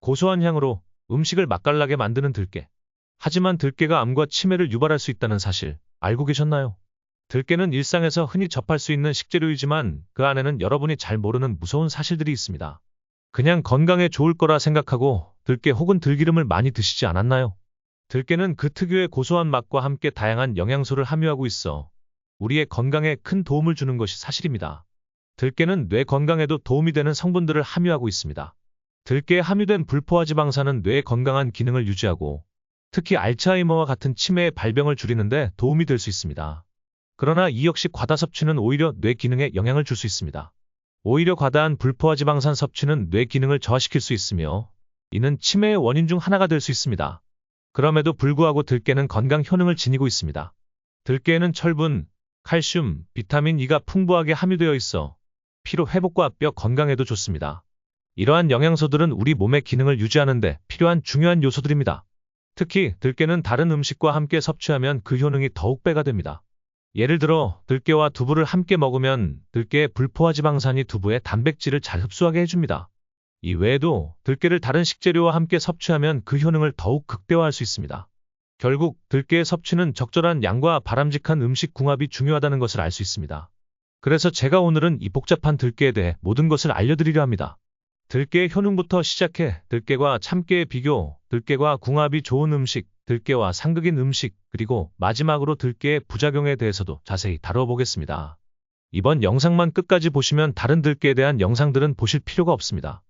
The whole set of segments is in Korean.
고소한 향으로 음식을 맛깔나게 만드는 들깨. 하지만 들깨가 암과 치매를 유발할 수 있다는 사실 알고 계셨나요? 들깨는 일상에서 흔히 접할 수 있는 식재료이지만 그 안에는 여러분이 잘 모르는 무서운 사실들이 있습니다. 그냥 건강에 좋을 거라 생각하고 들깨 혹은 들기름을 많이 드시지 않았나요? 들깨는 그 특유의 고소한 맛과 함께 다양한 영양소를 함유하고 있어 우리의 건강에 큰 도움을 주는 것이 사실입니다. 들깨는 뇌 건강에도 도움이 되는 성분들을 함유하고 있습니다. 들깨에 함유된 불포화지방산은 뇌의 건강한 기능을 유지하고 특히 알츠하이머와 같은 치매의 발병을 줄이는데 도움이 될 수 있습니다. 그러나 이 역시 과다 섭취는 오히려 뇌 기능에 영향을 줄 수 있습니다. 오히려 과다한 불포화지방산 섭취는 뇌 기능을 저하시킬 수 있으며 이는 치매의 원인 중 하나가 될 수 있습니다. 그럼에도 불구하고 들깨는 건강 효능을 지니고 있습니다. 들깨에는 철분, 칼슘, 비타민 E가 풍부하게 함유되어 있어 피로 회복과 뼈 건강에도 좋습니다. 이러한 영양소들은 우리 몸의 기능을 유지하는 데 필요한 중요한 요소들입니다. 특히 들깨는 다른 음식과 함께 섭취하면 그 효능이 더욱 배가 됩니다. 예를 들어 들깨와 두부를 함께 먹으면 들깨의 불포화지방산이 두부의 단백질을 잘 흡수하게 해줍니다. 이 외에도 들깨를 다른 식재료와 함께 섭취하면 그 효능을 더욱 극대화할 수 있습니다. 결국 들깨의 섭취는 적절한 양과 바람직한 음식 궁합이 중요하다는 것을 알 수 있습니다. 그래서 제가 오늘은 이 복잡한 들깨에 대해 모든 것을 알려드리려 합니다. 들깨의 효능부터 시작해 들깨와 참깨의 비교, 들깨와 궁합이 좋은 음식, 들깨와 상극인 음식, 그리고 마지막으로 들깨의 부작용에 대해서도 자세히 다뤄보겠습니다. 이번 영상만 끝까지 보시면 다른 들깨에 대한 영상들은 보실 필요가 없습니다.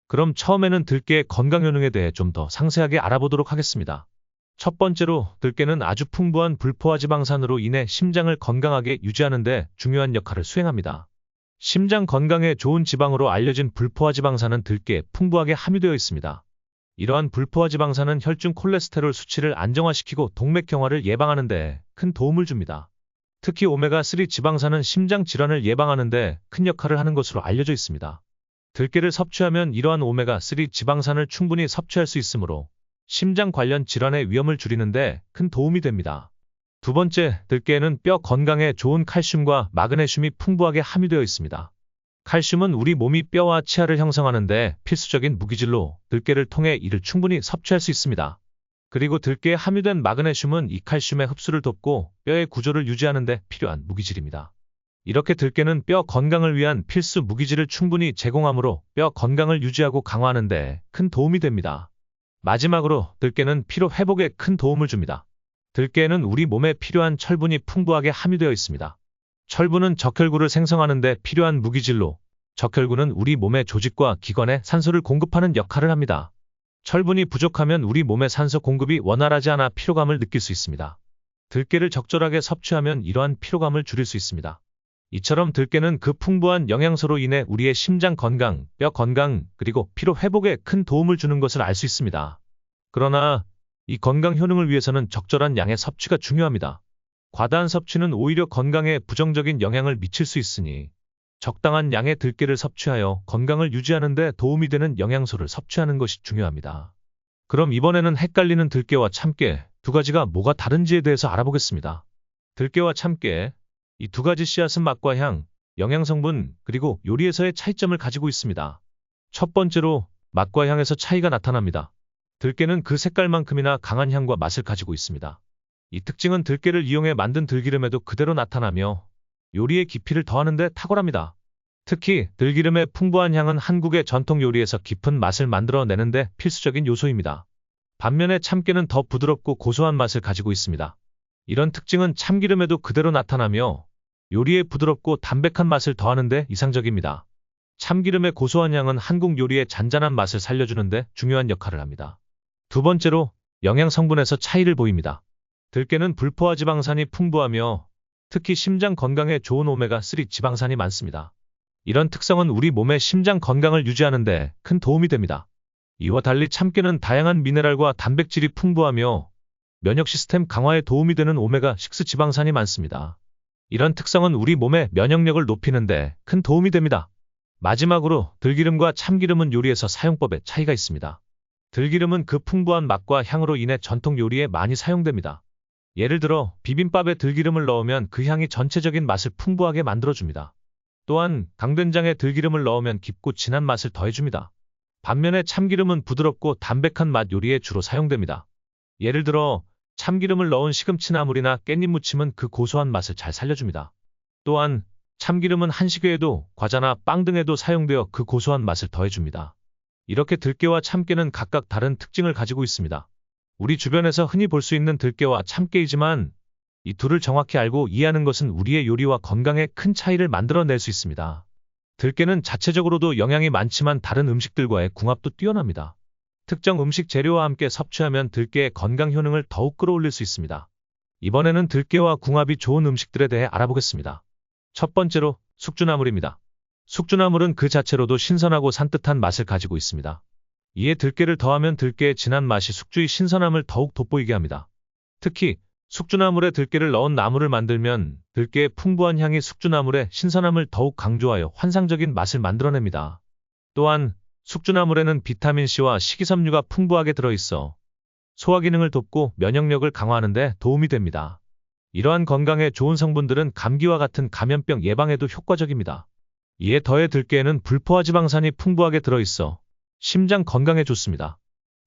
그럼 처음에는 들깨의 건강 효능에 대해 좀 더 상세하게 알아보도록 하겠습니다. 첫 번째로 들깨는 아주 풍부한 불포화지방산으로 인해 심장을 건강하게 유지하는 데 중요한 역할을 수행합니다. 심장 건강에 좋은 지방으로 알려진 불포화지방산은 들깨에 풍부하게 함유되어 있습니다. 이러한 불포화지방산은 혈중 콜레스테롤 수치를 안정화시키고 동맥경화를 예방하는 데 큰 도움을 줍니다. 특히 오메가3 지방산은 심장 질환을 예방하는 데 큰 역할을 하는 것으로 알려져 있습니다. 들깨를 섭취하면 이러한 오메가3 지방산을 충분히 섭취할 수 있으므로 심장 관련 질환의 위험을 줄이는 데 큰 도움이 됩니다. 두 번째, 들깨에는 뼈 건강에 좋은 칼슘과 마그네슘이 풍부하게 함유되어 있습니다. 칼슘은 우리 몸이 뼈와 치아를 형성하는 데 필수적인 무기질로 들깨를 통해 이를 충분히 섭취할 수 있습니다. 그리고 들깨에 함유된 마그네슘은 이 칼슘의 흡수를 돕고 뼈의 구조를 유지하는 데 필요한 무기질입니다. 이렇게 들깨는 뼈 건강을 위한 필수 무기질을 충분히 제공하므로 뼈 건강을 유지하고 강화하는 데 큰 도움이 됩니다. 마지막으로 들깨는 피로 회복에 큰 도움을 줍니다. 들깨에는 우리 몸에 필요한 철분이 풍부하게 함유되어 있습니다. 철분은 적혈구를 생성하는 데 필요한 무기질로 적혈구는 우리 몸의 조직과 기관에 산소를 공급하는 역할을 합니다. 철분이 부족하면 우리 몸의 산소 공급이 원활하지 않아 피로감을 느낄 수 있습니다. 들깨를 적절하게 섭취하면 이러한 피로감을 줄일 수 있습니다. 이처럼 들깨는 그 풍부한 영양소로 인해 우리의 심장 건강, 뼈 건강, 그리고 피로 회복에 큰 도움을 주는 것을 알 수 있습니다. 그러나 이 건강 효능을 위해서는 적절한 양의 섭취가 중요합니다. 과다한 섭취는 오히려 건강에 부정적인 영향을 미칠 수 있으니 적당한 양의 들깨를 섭취하여 건강을 유지하는 데 도움이 되는 영양소를 섭취하는 것이 중요합니다. 그럼 이번에는 헷갈리는 들깨와 참깨 두 가지가 뭐가 다른지에 대해서 알아보겠습니다. 들깨와 참깨, 이 두 가지 씨앗은 맛과 향, 영양성분, 그리고 요리에서의 차이점을 가지고 있습니다. 첫 번째로 맛과 향에서 차이가 나타납니다. 들깨는 그 색깔만큼이나 강한 향과 맛을 가지고 있습니다. 이 특징은 들깨를 이용해 만든 들기름에도 그대로 나타나며 요리의 깊이를 더하는 데 탁월합니다. 특히 들기름의 풍부한 향은 한국의 전통 요리에서 깊은 맛을 만들어내는 데 필수적인 요소입니다. 반면에 참깨는 더 부드럽고 고소한 맛을 가지고 있습니다. 이런 특징은 참기름에도 그대로 나타나며 요리의 부드럽고 담백한 맛을 더하는 데 이상적입니다. 참기름의 고소한 향은 한국 요리의 잔잔한 맛을 살려주는 데 중요한 역할을 합니다. 두 번째로 영양 성분에서 차이를 보입니다. 들깨는 불포화지방산이 풍부하며 특히 심장 건강에 좋은 오메가3 지방산이 많습니다. 이런 특성은 우리 몸의 심장 건강을 유지하는 데 큰 도움이 됩니다. 이와 달리 참깨는 다양한 미네랄과 단백질이 풍부하며 면역 시스템 강화에 도움이 되는 오메가6 지방산이 많습니다. 이런 특성은 우리 몸의 면역력을 높이는 데 큰 도움이 됩니다. 마지막으로 들기름과 참기름은 요리에서 사용법에 차이가 있습니다. 들기름은 그 풍부한 맛과 향으로 인해 전통 요리에 많이 사용됩니다. 예를 들어 비빔밥에 들기름을 넣으면 그 향이 전체적인 맛을 풍부하게 만들어줍니다. 또한 강된장에 들기름을 넣으면 깊고 진한 맛을 더해줍니다. 반면에 참기름은 부드럽고 담백한 맛 요리에 주로 사용됩니다. 예를 들어 참기름을 넣은 시금치나물이나 깻잎 무침은 그 고소한 맛을 잘 살려줍니다. 또한 참기름은 한식에도 과자나 빵 등에도 사용되어 그 고소한 맛을 더해줍니다. 이렇게 들깨와 참깨는 각각 다른 특징을 가지고 있습니다. 우리 주변에서 흔히 볼 수 있는 들깨와 참깨이지만 이 둘을 정확히 알고 이해하는 것은 우리의 요리와 건강에 큰 차이를 만들어낼 수 있습니다. 들깨는 자체적으로도 영양이 많지만 다른 음식들과의 궁합도 뛰어납니다. 특정 음식 재료와 함께 섭취하면 들깨의 건강 효능을 더욱 끌어올릴 수 있습니다. 이번에는 들깨와 궁합이 좋은 음식들에 대해 알아보겠습니다. 첫 번째로 숙주나물입니다. 숙주나물은 그 자체로도 신선하고 산뜻한 맛을 가지고 있습니다. 이에 들깨를 더하면 들깨의 진한 맛이 숙주의 신선함을 더욱 돋보이게 합니다. 특히 숙주나물에 들깨를 넣은 나물을 만들면 들깨의 풍부한 향이 숙주나물의 신선함을 더욱 강조하여 환상적인 맛을 만들어냅니다. 또한 숙주나물에는 비타민C와 식이섬유가 풍부하게 들어있어 소화 기능을 돕고 면역력을 강화하는 데 도움이 됩니다. 이러한 건강에 좋은 성분들은 감기와 같은 감염병 예방에도 효과적입니다. 이에 더해 들깨에는 불포화 지방산이 풍부하게 들어있어 심장 건강에 좋습니다.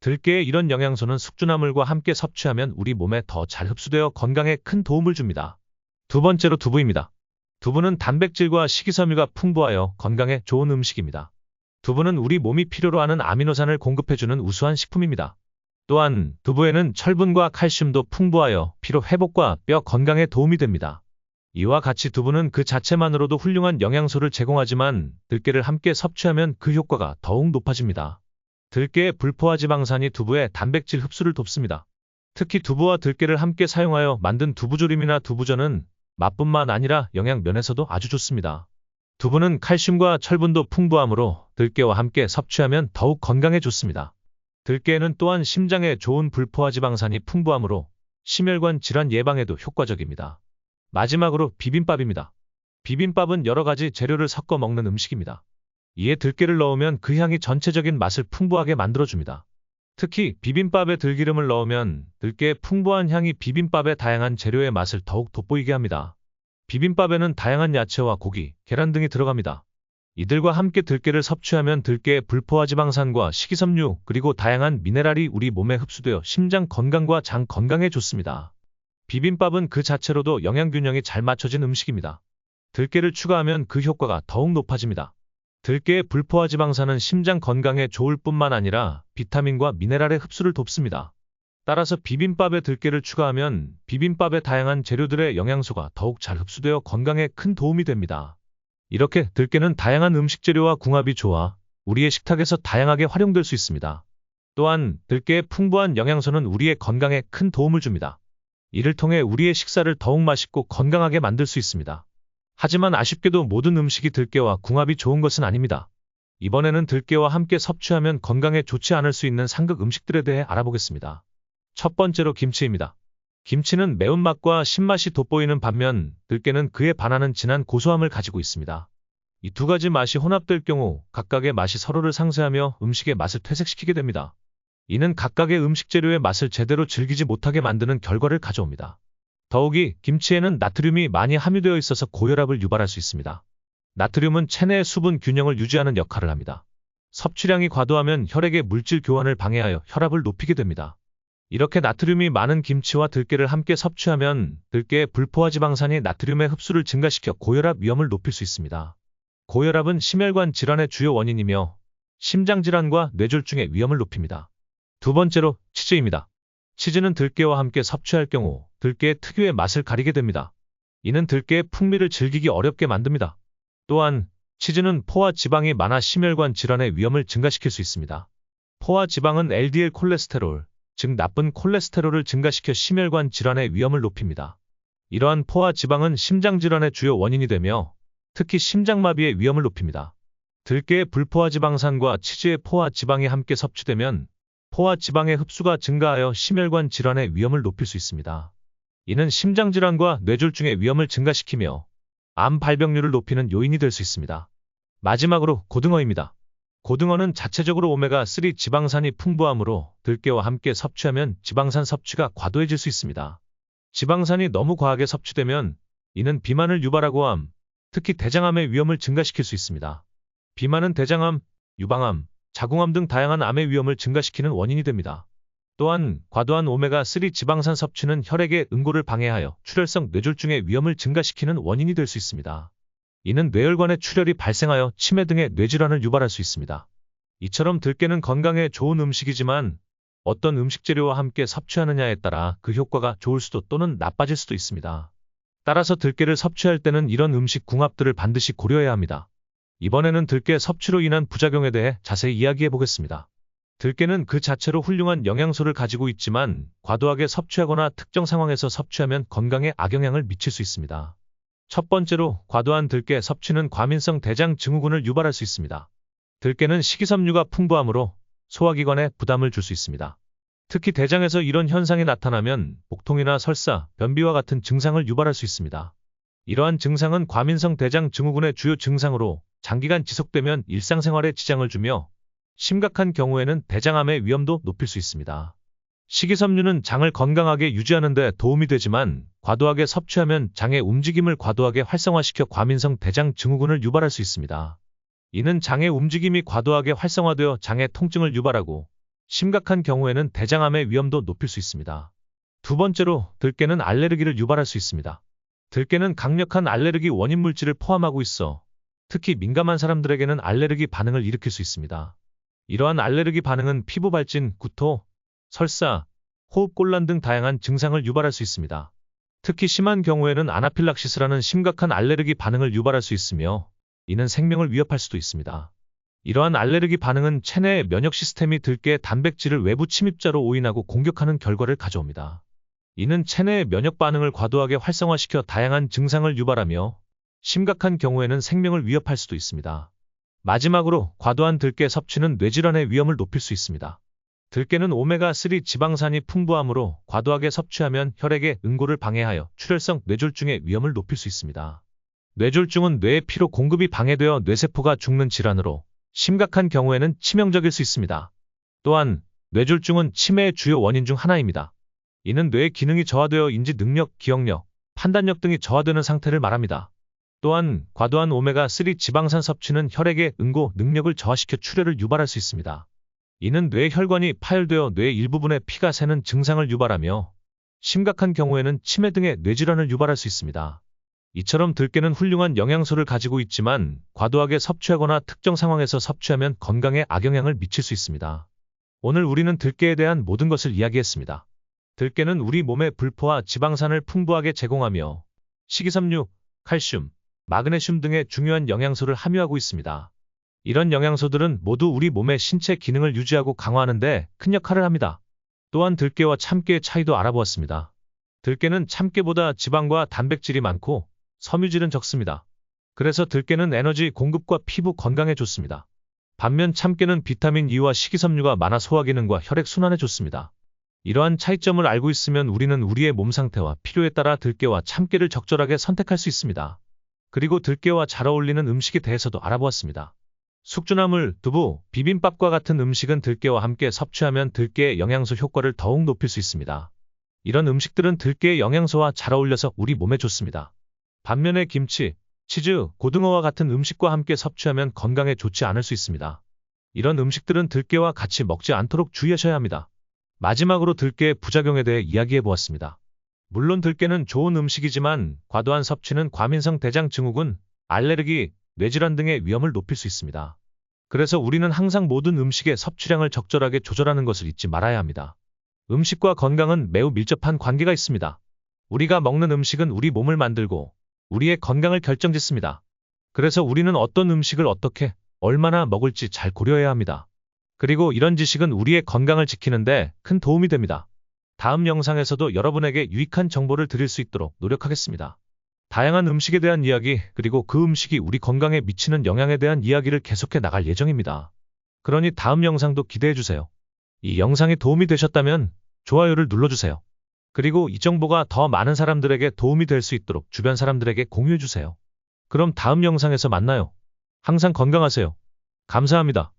들깨의 이런 영양소는 숙주나물과 함께 섭취하면 우리 몸에 더 잘 흡수되어 건강에 큰 도움을 줍니다. 두 번째로 두부입니다. 두부는 단백질과 식이섬유가 풍부하여 건강에 좋은 음식입니다. 두부는 우리 몸이 필요로 하는 아미노산을 공급해주는 우수한 식품입니다. 또한 두부에는 철분과 칼슘도 풍부하여 피로 회복과 뼈 건강에 도움이 됩니다. 이와 같이 두부는 그 자체만으로도 훌륭한 영양소를 제공하지만 들깨를 함께 섭취하면 그 효과가 더욱 높아집니다. 들깨의 불포화 지방산이 두부의 단백질 흡수를 돕습니다. 특히 두부와 들깨를 함께 사용하여 만든 두부조림이나 두부전은 맛뿐만 아니라 영양 면에서도 아주 좋습니다. 두부는 칼슘과 철분도 풍부하므로 들깨와 함께 섭취하면 더욱 건강에 좋습니다. 들깨에는 또한 심장에 좋은 불포화 지방산이 풍부하므로 심혈관 질환 예방에도 효과적입니다. 마지막으로 비빔밥입니다. 비빔밥은 여러 가지 재료를 섞어 먹는 음식입니다. 이에 들깨를 넣으면 그 향이 전체적인 맛을 풍부하게 만들어줍니다. 특히 비빔밥에 들기름을 넣으면 들깨의 풍부한 향이 비빔밥의 다양한 재료의 맛을 더욱 돋보이게 합니다. 비빔밥에는 다양한 야채와 고기, 계란 등이 들어갑니다. 이들과 함께 들깨를 섭취하면 들깨의 불포화 지방산과 식이섬유 그리고 다양한 미네랄이 우리 몸에 흡수되어 심장 건강과 장 건강에 좋습니다. 비빔밥은 그 자체로도 영양균형이 잘 맞춰진 음식입니다. 들깨를 추가하면 그 효과가 더욱 높아집니다. 들깨의 불포화 지방산은 심장 건강에 좋을 뿐만 아니라 비타민과 미네랄의 흡수를 돕습니다. 따라서 비빔밥에 들깨를 추가하면 비빔밥의 다양한 재료들의 영양소가 더욱 잘 흡수되어 건강에 큰 도움이 됩니다. 이렇게 들깨는 다양한 음식 재료와 궁합이 좋아 우리의 식탁에서 다양하게 활용될 수 있습니다. 또한 들깨의 풍부한 영양소는 우리의 건강에 큰 도움을 줍니다. 이를 통해 우리의 식사를 더욱 맛있고 건강하게 만들 수 있습니다. 하지만 아쉽게도 모든 음식이 들깨와 궁합이 좋은 것은 아닙니다. 이번에는 들깨와 함께 섭취하면 건강에 좋지 않을 수 있는 상극 음식들에 대해 알아보겠습니다. 첫 번째로 김치입니다. 김치는 매운맛과 신맛이 돋보이는 반면 들깨는 그에 반하는 진한 고소함을 가지고 있습니다. 이 두 가지 맛이 혼합될 경우 각각의 맛이 서로를 상쇄하며 음식의 맛을 퇴색시키게 됩니다. 이는 각각의 음식 재료의 맛을 제대로 즐기지 못하게 만드는 결과를 가져옵니다. 더욱이 김치에는 나트륨이 많이 함유되어 있어서 고혈압을 유발할 수 있습니다. 나트륨은 체내의 수분 균형을 유지하는 역할을 합니다. 섭취량이 과도하면 혈액의 물질 교환을 방해하여 혈압을 높이게 됩니다. 이렇게 나트륨이 많은 김치와 들깨를 함께 섭취하면 들깨의 불포화 지방산이 나트륨의 흡수를 증가시켜 고혈압 위험을 높일 수 있습니다. 고혈압은 심혈관 질환의 주요 원인이며 심장질환과 뇌졸중의 위험을 높입니다. 두 번째로 치즈입니다. 치즈는 들깨와 함께 섭취할 경우 들깨의 특유의 맛을 가리게 됩니다. 이는 들깨의 풍미를 즐기기 어렵게 만듭니다. 또한 치즈는 포화 지방이 많아 심혈관 질환의 위험을 증가시킬 수 있습니다. 포화 지방은 LDL 콜레스테롤, 즉 나쁜 콜레스테롤을 증가시켜 심혈관 질환의 위험을 높입니다. 이러한 포화 지방은 심장 질환의 주요 원인이 되며 특히 심장마비의 위험을 높입니다. 들깨의 불포화 지방산과 치즈의 포화 지방이 함께 섭취되면 포화 지방의 흡수가 증가하여 심혈관 질환의 위험을 높일 수 있습니다. 이는 심장질환과 뇌졸중의 위험을 증가시키며 암 발병률을 높이는 요인이 될 수 있습니다. 마지막으로 고등어입니다. 고등어는 자체적으로 오메가3 지방산이 풍부하므로 들깨와 함께 섭취하면 지방산 섭취가 과도해질 수 있습니다. 지방산이 너무 과하게 섭취되면 이는 비만을 유발하고 암, 특히 대장암의 위험을 증가시킬 수 있습니다. 비만은 대장암, 유방암, 자궁암 등 다양한 암의 위험을 증가시키는 원인이 됩니다. 또한 과도한 오메가3 지방산 섭취는 혈액의 응고를 방해하여 출혈성 뇌졸중의 위험을 증가시키는 원인이 될 수 있습니다. 이는 뇌혈관의 출혈이 발생하여 치매 등의 뇌질환을 유발할 수 있습니다. 이처럼 들깨는 건강에 좋은 음식이지만 어떤 음식 재료와 함께 섭취하느냐에 따라 그 효과가 좋을 수도 또는 나빠질 수도 있습니다. 따라서 들깨를 섭취할 때는 이런 음식 궁합들을 반드시 고려해야 합니다. 이번에는 들깨 섭취로 인한 부작용에 대해 자세히 이야기해 보겠습니다. 들깨는 그 자체로 훌륭한 영양소를 가지고 있지만 과도하게 섭취하거나 특정 상황에서 섭취하면 건강에 악영향을 미칠 수 있습니다. 첫 번째로 과도한 들깨 섭취는 과민성 대장 증후군을 유발할 수 있습니다. 들깨는 식이섬유가 풍부하므로 소화기관에 부담을 줄 수 있습니다. 특히 대장에서 이런 현상이 나타나면 복통이나 설사, 변비와 같은 증상을 유발할 수 있습니다. 이러한 증상은 과민성 대장 증후군의 주요 증상으로 장기간 지속되면 일상생활에 지장을 주며 심각한 경우에는 대장암의 위험도 높일 수 있습니다. 식이섬유는 장을 건강하게 유지하는 데 도움이 되지만 과도하게 섭취하면 장의 움직임을 과도하게 활성화시켜 과민성 대장 증후군을 유발할 수 있습니다. 이는 장의 움직임이 과도하게 활성화되어 장의 통증을 유발하고 심각한 경우에는 대장암의 위험도 높일 수 있습니다. 두 번째로 들깨는 알레르기를 유발할 수 있습니다. 들깨는 강력한 알레르기 원인 물질을 포함하고 있어 특히 민감한 사람들에게는 알레르기 반응을 일으킬 수 있습니다. 이러한 알레르기 반응은 피부 발진, 구토, 설사, 호흡곤란 등 다양한 증상을 유발할 수 있습니다. 특히 심한 경우에는 아나필락시스라는 심각한 알레르기 반응을 유발할 수 있으며 이는 생명을 위협할 수도 있습니다. 이러한 알레르기 반응은 체내의 면역 시스템이 들깨의 단백질을 외부 침입자로 오인하고 공격하는 결과를 가져옵니다. 이는 체내의 면역 반응을 과도하게 활성화시켜 다양한 증상을 유발하며 심각한 경우에는 생명을 위협할 수도 있습니다. 마지막으로 과도한 들깨 섭취는 뇌질환의 위험을 높일 수 있습니다. 들깨는 오메가3 지방산이 풍부하므로 과도하게 섭취하면 혈액의 응고를 방해하여 출혈성 뇌졸중의 위험을 높일 수 있습니다. 뇌졸중은 뇌의 피로 공급이 방해되어 뇌세포가 죽는 질환으로 심각한 경우에는 치명적일 수 있습니다. 또한 뇌졸중은 치매의 주요 원인 중 하나입니다. 이는 뇌의 기능이 저하되어 인지 능력, 기억력, 판단력 등이 저하되는 상태를 말합니다. 또한 과도한 오메가3 지방산 섭취는 혈액의 응고 능력을 저하시켜 출혈을 유발할 수 있습니다. 이는 뇌 혈관이 파열되어 뇌 일부분에 피가 새는 증상을 유발하며 심각한 경우에는 치매 등의 뇌질환을 유발할 수 있습니다. 이처럼 들깨는 훌륭한 영양소를 가지고 있지만 과도하게 섭취하거나 특정 상황에서 섭취하면 건강에 악영향을 미칠 수 있습니다. 오늘 우리는 들깨에 대한 모든 것을 이야기했습니다. 들깨는 우리 몸에 불포화 지방산을 풍부하게 제공하며 식이섬유, 칼슘, 마그네슘 등의 중요한 영양소를 함유하고 있습니다. 이런 영양소들은 모두 우리 몸의 신체 기능을 유지하고 강화하는 데 큰 역할을 합니다. 또한 들깨와 참깨의 차이도 알아보았습니다. 들깨는 참깨보다 지방과 단백질이 많고 섬유질은 적습니다. 그래서 들깨는 에너지 공급과 피부 건강에 좋습니다. 반면 참깨는 비타민 E와 식이섬유가 많아 소화기능과 혈액순환에 좋습니다. 이러한 차이점을 알고 있으면 우리는 우리의 몸 상태와 필요에 따라 들깨와 참깨를 적절하게 선택할 수 있습니다. 그리고 들깨와 잘 어울리는 음식에 대해서도 알아보았습니다. 숙주나물, 두부, 비빔밥과 같은 음식은 들깨와 함께 섭취하면 들깨의 영양소 효과를 더욱 높일 수 있습니다. 이런 음식들은 들깨의 영양소와 잘 어울려서 우리 몸에 좋습니다. 반면에 김치, 치즈, 고등어와 같은 음식과 함께 섭취하면 건강에 좋지 않을 수 있습니다. 이런 음식들은 들깨와 같이 먹지 않도록 주의하셔야 합니다. 마지막으로 들깨의 부작용에 대해 이야기해 보았습니다. 물론 들깨는 좋은 음식이지만 과도한 섭취는 과민성 대장 증후군, 알레르기, 뇌질환 등의 위험을 높일 수 있습니다. 그래서 우리는 항상 모든 음식의 섭취량을 적절하게 조절하는 것을 잊지 말아야 합니다. 음식과 건강은 매우 밀접한 관계가 있습니다. 우리가 먹는 음식은 우리 몸을 만들고 우리의 건강을 결정짓습니다. 그래서 우리는 어떤 음식을 어떻게, 얼마나 먹을지 잘 고려해야 합니다. 그리고 이런 지식은 우리의 건강을 지키는데 큰 도움이 됩니다. 다음 영상에서도 여러분에게 유익한 정보를 드릴 수 있도록 노력하겠습니다. 다양한 음식에 대한 이야기, 그리고 그 음식이 우리 건강에 미치는 영향에 대한 이야기를 계속해 나갈 예정입니다. 그러니 다음 영상도 기대해주세요. 이 영상이 도움이 되셨다면 좋아요를 눌러주세요. 그리고 이 정보가 더 많은 사람들에게 도움이 될 수 있도록 주변 사람들에게 공유해주세요. 그럼 다음 영상에서 만나요. 항상 건강하세요. 감사합니다.